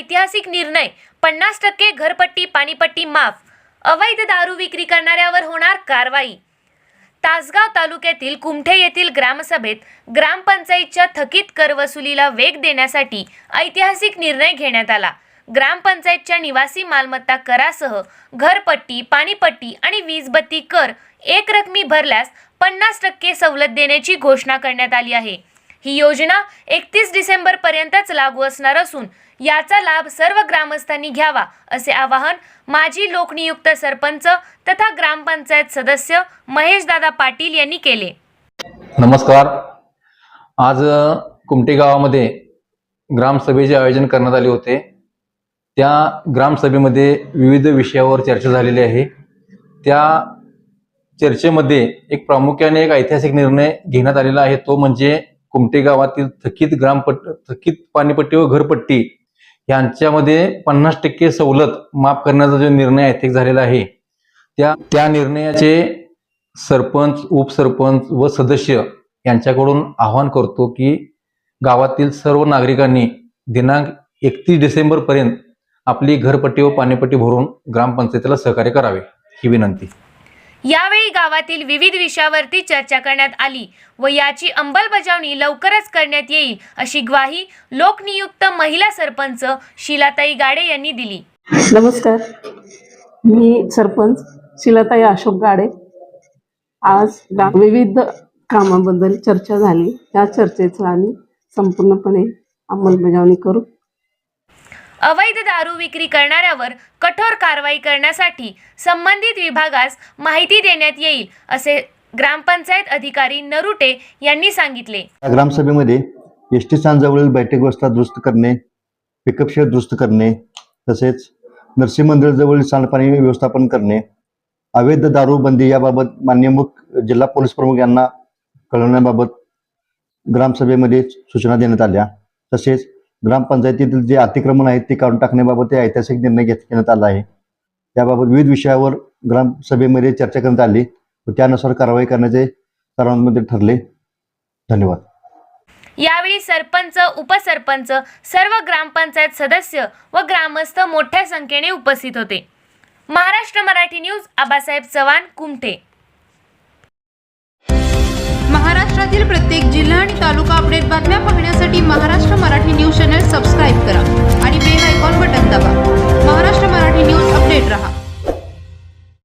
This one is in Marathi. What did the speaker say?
ऐतिहासिक निर्णय, 50% घरपट्टी पाणीपट्टी माफ, अवैध दारू विक्री करणाऱ्यावर होणार कारवाई। तासगाव तालुक्यातील कुमठे येथील ग्रामसभेत ग्रामपंचायतच्या थकीत कर वसुलीला वेग देण्यासाठी ऐतिहासिक निर्णय घेण्यात आला। ग्रामपंचायतच्या निवासी मालमत्ता करासह घरपट्टी, पाणीपट्टी आणि वीजबत्ती कर एकरकमी भरल्यास 50% सवलत देण्याची घोषणा करण्यात आली आहे। ही योजना 31 डिसेंबर पर्यंतच लागू असणार असून याचा लाभ सर्व ग्रामस्थांनी घ्यावा असे आवाहन माजी लोकनियुक्त सरपंच तथा ग्रामपंचायत सदस्य महेशदादा पाटील यांनी केले। नमस्कार। आज कुमठे गावामध्ये ग्रामसभेचे आयोजन करण्यात आले होते। त्या ग्रामसभेमध्ये विविध विषयावर चर्चा झालेली आहे। त्या चर्चेमध्ये एक प्रामुख्याने एक ऐतिहासिक निर्णय घेण्यात आलेला आहे, तो म्हणजे कुमठे गावातील थकीत पाणीपट्टी व घरपट्टी यांच्यामध्ये 50% सवलत माफ करण्याचा जो निर्णय ऐतिहासिक झालेला आहे, त्या निर्णयाचे सरपंच, उपसरपंच व सदस्य यांच्याकडून आवाहन करतो की गावातील सर्व नागरिकांनी दिनांक 31 डिसेंबर पर्यंत आपली घरपट्टी व पाणीपट्टी भरून ग्रामपंचायतीला सहकार्य करावे, ही विनंती। यावेळी गावातील विविध विषयावरती चर्चा करण्यात आली व याची अंमलबजावणी लवकरच करण्यात येईल अशी ग्वाही लोकनियुक्त महिला सरपंच शीलाताई गाडे यांनी दिली। नमस्कार, मी सरपंच शीलाताई अशोक गाडे। आज विविध कामाबद्दल चर्चा झाली, त्या चर्चेचा आम्ही संपूर्णपणे अंमलबजावणी करू। अवैध दारू विक्री करणाऱ्यावर कठोर कारवाई करण्यासाठी संबंधित विभागास माहिती देण्यात येईल असे ग्रामपंचायत अधिकारी नरुटे यांनी सांगितले। ग्रामसभेमध्ये एसटी स्थानजवळील बैठक व्यवस्था दुरुस्त करणे, पिकअप शेड दुरुस्त करणे, तसेच नरसिंह मंदिराजवळील सांडपाणी व्यवस्थापन करणे, अवैध दारू बंदी याबाबत माननीय जिल्हा पोलीस प्रमुख यांना कळवण्याबाबत ग्रामसभेमध्ये सूचना देण्यात आल्या। तसेच ग्रामपंचायतीतील जे अतिक्रमण आहेत ते काढून टाकण्याबाबत ऐतिहासिक निर्णय घेण्यात आला आहे। याबाबत विविध विषयावर ग्रामसभेमध्ये चर्चा करण्यात आली व त्यानुसार कारवाई करण्याचे सर्वांमध्ये ठरले। धन्यवाद। यावेळी सरपंच, उपसरपंच, सर्व ग्रामपंचायत सदस्य व ग्रामस्थ मोठ्या संख्येने उपस्थित होते। महाराष्ट्र मराठी न्यूज, आबासाहेब चव्हाण, कुमठे। महाराष्ट्रातील प्रत्येक जिल्हा आणि तालुका अपडेट बातम्या पाहण्यासाठी Maharashtra Marathi news channel subscribe करा आणि बेल आयकॉन बटन दाबा। महाराष्ट्र मराठी न्यूज अपडेट रहा।